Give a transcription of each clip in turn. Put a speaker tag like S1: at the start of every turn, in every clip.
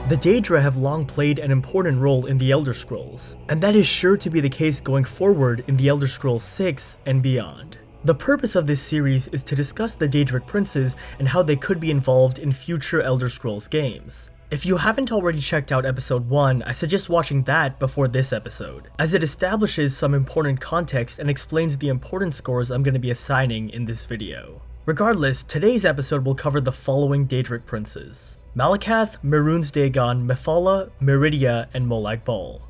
S1: The Daedra have long played an important role in the Elder Scrolls, and that is sure to be the case going forward in the Elder Scrolls 6 and beyond. The purpose of this series is to discuss the Daedric Princes and how they could be involved in future Elder Scrolls games. If you haven't already checked out episode 1, I suggest watching that before this episode, as it establishes some important context and explains the important scores I'm going to be assigning in this video. Regardless, today's episode will cover the following Daedric Princes: Malacath, Mehrunes Dagon, Mephala, Meridia, and Molag Bal.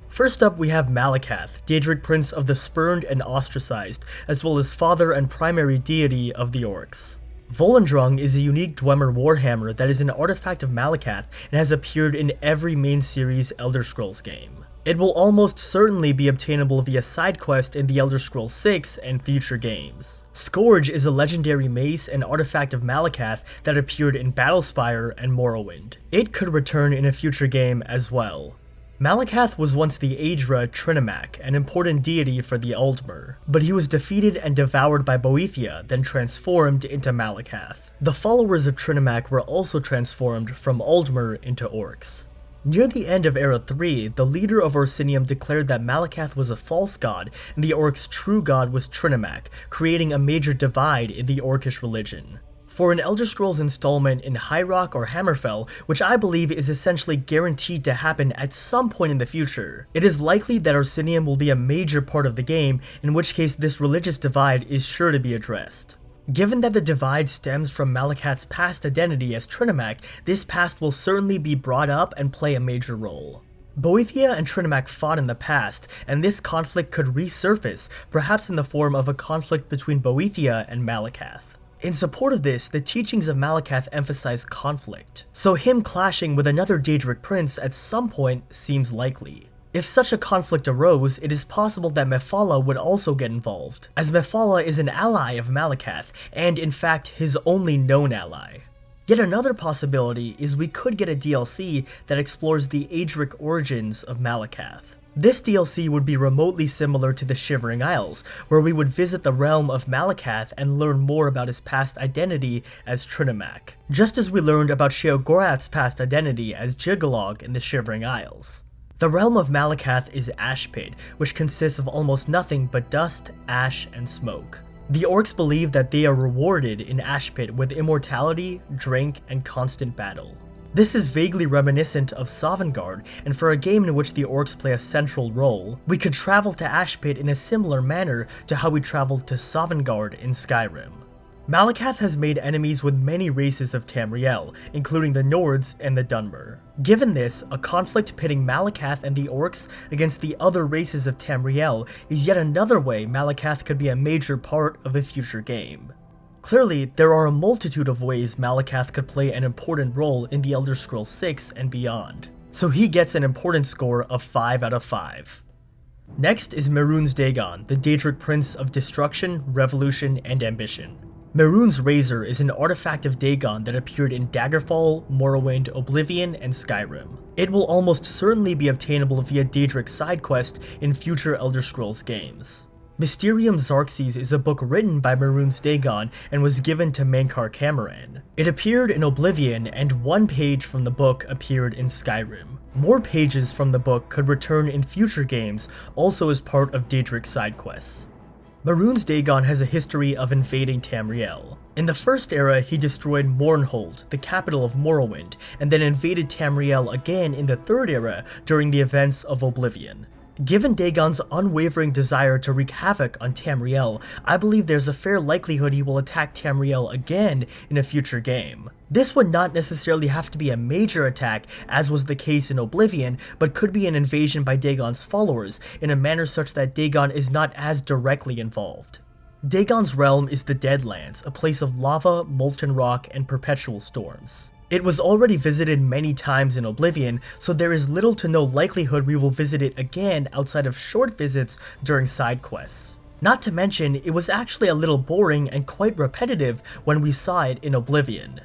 S1: First up, we have Malacath, Daedric Prince of the Spurned and Ostracized, as well as father and primary deity of the Orcs. Volendrung is a unique Dwemer warhammer that is an artifact of Malacath and has appeared in every main series Elder Scrolls game. It will almost certainly be obtainable via side quest in the Elder Scrolls 6 and future games. Scourge is a legendary mace and artifact of Malacath that appeared in Battlespire and Morrowind. It could return in a future game as well. Malacath was once the Daedra Trinimac, an important deity for the Aldmer, but he was defeated and devoured by Boethia, then transformed into Malacath. The followers of Trinimac were also transformed from Aldmer into Orcs. Near the end of Era 3, the leader of Orsinium declared that Malacath was a false god and the Orcs' true god was Trinimac, creating a major divide in the Orcish religion. For an Elder Scrolls installment in High Rock or Hammerfell, which I believe is essentially guaranteed to happen at some point in the future, it is likely that Orsinium will be a major part of the game, in which case this religious divide is sure to be addressed. Given that the divide stems from Malacath's past identity as Trinimac, this past will certainly be brought up and play a major role. Boethia and Trinimac fought in the past, and this conflict could resurface, perhaps in the form of a conflict between Boethia and Malacath. In support of this, the teachings of Malacath emphasize conflict, so him clashing with another Daedric prince at some point seems likely. If such a conflict arose, it is possible that Mephala would also get involved, as Mephala is an ally of Malacath, and in fact his only known ally. Yet another possibility is we could get a DLC that explores the Daedric origins of Malacath. This DLC would be remotely similar to the Shivering Isles, where we would visit the realm of Malacath and learn more about his past identity as Trinimac, just as we learned about Sheogorath's past identity as Jiggalog in the Shivering Isles. The realm of Malacath is Ashpit, which consists of almost nothing but dust, ash, and smoke. The Orcs believe that they are rewarded in Ashpit with immortality, drink, and constant battle. This is vaguely reminiscent of Sovngarde, and for a game in which the Orcs play a central role, we could travel to Ashpit in a similar manner to how we traveled to Sovngarde in Skyrim. Malacath has made enemies with many races of Tamriel, including the Nords and the Dunmer. Given this, a conflict pitting Malacath and the Orcs against the other races of Tamriel is yet another way Malacath could be a major part of a future game. Clearly, there are a multitude of ways Malacath could play an important role in the Elder Scrolls 6 and beyond, so he gets an important score of 5 out of 5. Next is Mehrunes Dagon, the Daedric Prince of Destruction, Revolution, and Ambition. Mehrunes' Razor is an artifact of Dagon that appeared in Daggerfall, Morrowind, Oblivion, and Skyrim. It will almost certainly be obtainable via Daedric side quest in future Elder Scrolls games. Mysterium Xarxes is a book written by Mehrunes Dagon and was given to Mankar Camoran. It appeared in Oblivion, and one page from the book appeared in Skyrim. More pages from the book could return in future games, also as part of Daedric side quests. Mehrunes Dagon has a history of invading Tamriel. In the first era, he destroyed Mournhold, the capital of Morrowind, and then invaded Tamriel again in the third era during the events of Oblivion. Given Dagon's unwavering desire to wreak havoc on Tamriel, I believe there's a fair likelihood he will attack Tamriel again in a future game. This would not necessarily have to be a major attack, as was the case in Oblivion, but could be an invasion by Dagon's followers in a manner such that Dagon is not as directly involved. Dagon's realm is the Deadlands, a place of lava, molten rock, and perpetual storms. It was already visited many times in Oblivion, so there is little to no likelihood we will visit it again outside of short visits during side quests. Not to mention, it was actually a little boring and quite repetitive when we saw it in Oblivion.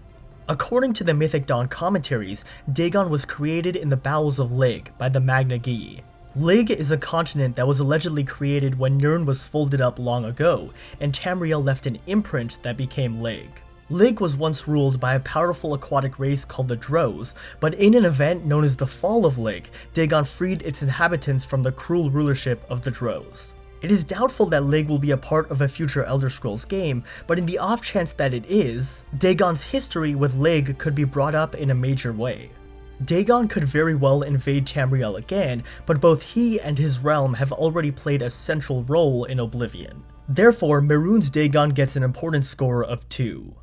S1: According to the Mythic Dawn commentaries, Dagon was created in the bowels of Lig by the Magna Gi. Lig is a continent that was allegedly created when Nirn was folded up long ago, and Tamriel left an imprint that became Lig. Lig was once ruled by a powerful aquatic race called the Drows, but in an event known as the Fall of Lig, Dagon freed its inhabitants from the cruel rulership of the Drows. It is doubtful that Lig will be a part of a future Elder Scrolls game, but in the off chance that it is, Dagon's history with Lig could be brought up in a major way. Dagon could very well invade Tamriel again, but both he and his realm have already played a central role in Oblivion. Therefore, Mehrunes Dagon gets an important score of 2.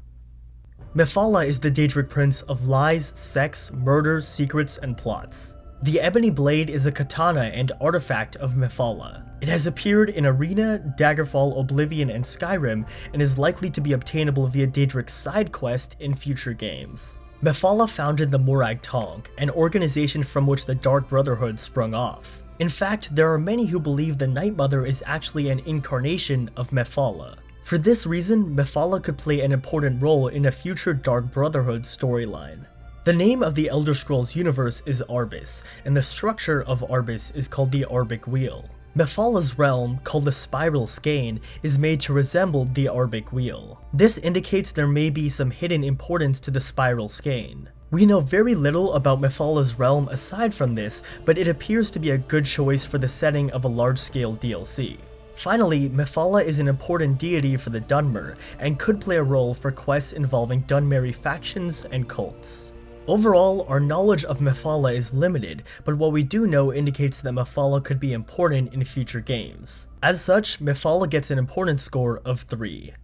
S1: Mephala is the Daedric Prince of lies, sex, murder, secrets, and plots. The Ebony Blade is a katana and artifact of Mephala. It has appeared in Arena, Daggerfall, Oblivion, and Skyrim, and is likely to be obtainable via Daedric's side quest in future games. Mephala founded the Morag Bal, an organization from which the Dark Brotherhood sprung off. In fact, there are many who believe the Night Mother is actually an incarnation of Mephala. For this reason, Mephala could play an important role in a future Dark Brotherhood storyline. The name of the Elder Scrolls universe is Arbis, and the structure of Arbis is called the Arbic Wheel. Mephala's realm, called the Spiral Skein, is made to resemble the Arbic Wheel. This indicates there may be some hidden importance to the Spiral Skein. We know very little about Mephala's realm aside from this, but it appears to be a good choice for the setting of a large-scale DLC. Finally, Mephala is an important deity for the Dunmer, and could play a role for quests involving Dunmeri factions and cults. Overall, our knowledge of Mephala is limited, but what we do know indicates that Mephala could be important in future games. As such, Mephala gets an important score of 3.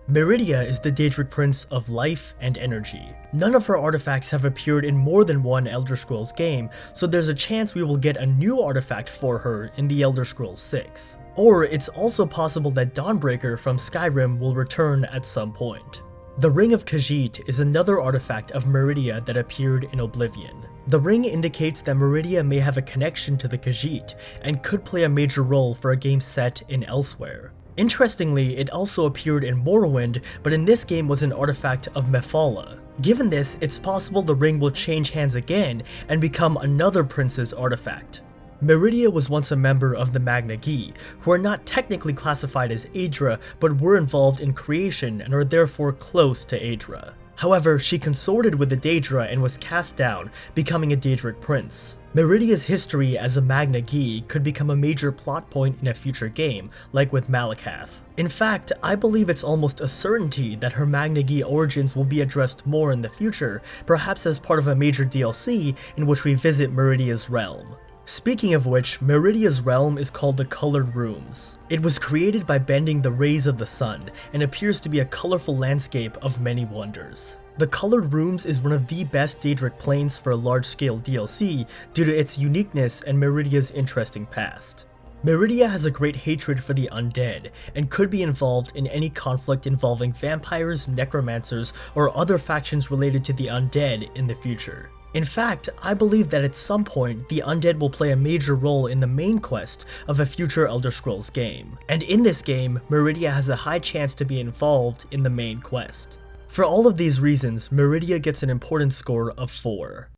S1: Meridia is the Daedric Prince of life and energy. None of her artifacts have appeared in more than one Elder Scrolls game, so there's a chance we will get a new artifact for her in the Elder Scrolls 6. Or it's also possible that Dawnbreaker from Skyrim will return at some point. The Ring of Khajiit is another artifact of Meridia that appeared in Oblivion. The ring indicates that Meridia may have a connection to the Khajiit, and could play a major role for a game set in Elsewhere. Interestingly, it also appeared in Morrowind, but in this game was an artifact of Mephala. Given this, it's possible the ring will change hands again and become another prince's artifact. Meridia was once a member of the Magna Gi, who are not technically classified as Daedra, but were involved in creation and are therefore close to Daedra. However, she consorted with the Daedra and was cast down, becoming a Daedric prince. Meridia's history as a Magna Gi could become a major plot point in a future game, like with Malacath. In fact, I believe it's almost a certainty that her Magna Gi origins will be addressed more in the future, perhaps as part of a major DLC in which we visit Meridia's realm. Speaking of which, Meridia's realm is called the Colored Rooms. It was created by bending the rays of the sun, and appears to be a colorful landscape of many wonders. The Colored Rooms is one of the best Daedric planes for a large-scale DLC due to its uniqueness and Meridia's interesting past. Meridia has a great hatred for the undead, and could be involved in any conflict involving vampires, necromancers, or other factions related to the undead in the future. In fact, I believe that at some point, the undead will play a major role in the main quest of a future Elder Scrolls game, and in this game, Meridia has a high chance to be involved in the main quest. For all of these reasons, Meridia gets an important score of 4.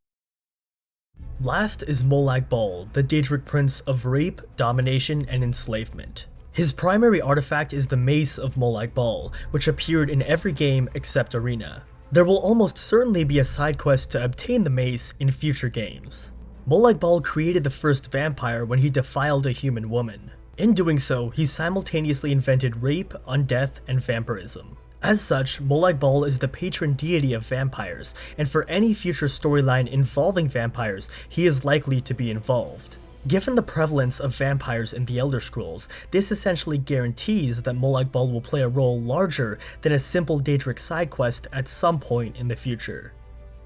S1: Last is Molag Bal, the Daedric Prince of rape, domination, and enslavement. His primary artifact is the Mace of Molag Bal, which appeared in every game except Arena. There will almost certainly be a side quest to obtain the mace in future games. Molag Bal created the first vampire when he defiled a human woman. In doing so, he simultaneously invented rape, undeath, and vampirism. As such, Molag Bal is the patron deity of vampires, and for any future storyline involving vampires, he is likely to be involved. Given the prevalence of vampires in the Elder Scrolls, this essentially guarantees that Molag Bal will play a role larger than a simple Daedric side quest at some point in the future.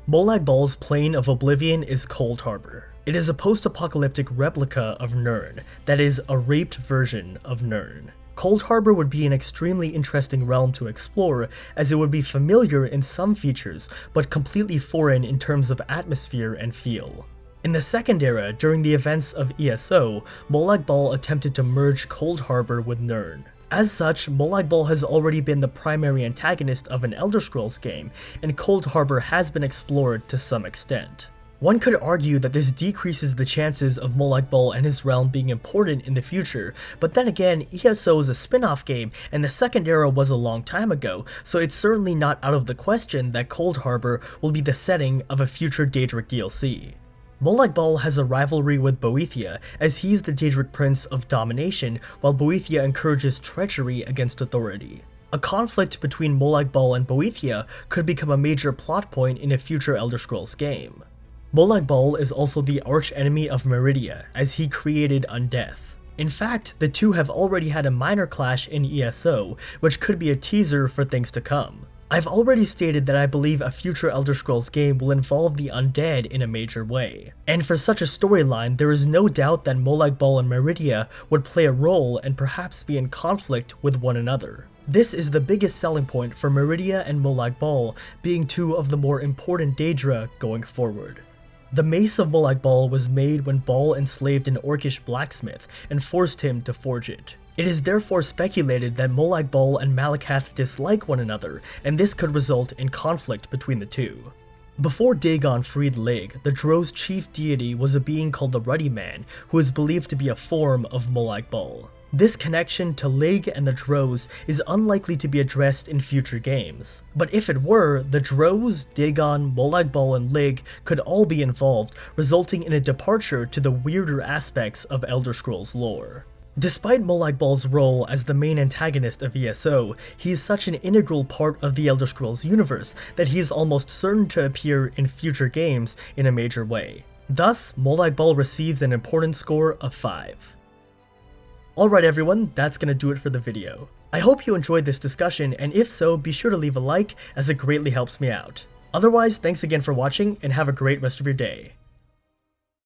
S1: Molag Bal's plane of Oblivion is Cold Harbor. It is a post-apocalyptic replica of Nirn, that is, a raped version of Nirn. Cold Harbor would be an extremely interesting realm to explore, as it would be familiar in some features, but completely foreign in terms of atmosphere and feel. In the Second Era, during the events of ESO, Molag Bal attempted to merge Cold Harbor with Nirn. As such, Molag Bal has already been the primary antagonist of an Elder Scrolls game, and Cold Harbor has been explored to some extent. One could argue that this decreases the chances of Molag Bal and his realm being important in the future, but then again, ESO is a spin-off game, and the Second Era was a long time ago, so it's certainly not out of the question that Cold Harbor will be the setting of a future Daedric DLC. Molag Bal has a rivalry with Boethia, as he's the Daedric Prince of Domination, while Boethia encourages treachery against authority. A conflict between Molag Bal and Boethia could become a major plot point in a future Elder Scrolls game. Molag Bal is also the arch-enemy of Meridia, as he created Undeath. In fact, the two have already had a minor clash in ESO, which could be a teaser for things to come. I've already stated that I believe a future Elder Scrolls game will involve the undead in a major way. And for such a storyline, there is no doubt that Molag Bal and Meridia would play a role and perhaps be in conflict with one another. This is the biggest selling point for Meridia and Molag Bal being two of the more important Daedra going forward. The Mace of Molag Bal was made when Bal enslaved an Orcish blacksmith and forced him to forge it. It is therefore speculated that Molag Bal and Malacath dislike one another, and this could result in conflict between the two. Before Dagon freed Lig, the Drows' chief deity was a being called the Ruddy Man, who is believed to be a form of Molag Bal. This connection to Lig and the Drows is unlikely to be addressed in future games. But if it were, the Drows, Dagon, Molag Bal, and Lig could all be involved, resulting in a departure to the weirder aspects of Elder Scrolls lore. Despite Molag Bal's role as the main antagonist of ESO, he is such an integral part of the Elder Scrolls universe that he is almost certain to appear in future games in a major way. Thus, Molag Bal receives an important score of 5. Alright everyone, that's gonna do it for the video. I hope you enjoyed this discussion, and if so, be sure to leave a like as it greatly helps me out. Otherwise, thanks again for watching and have a great rest of your day.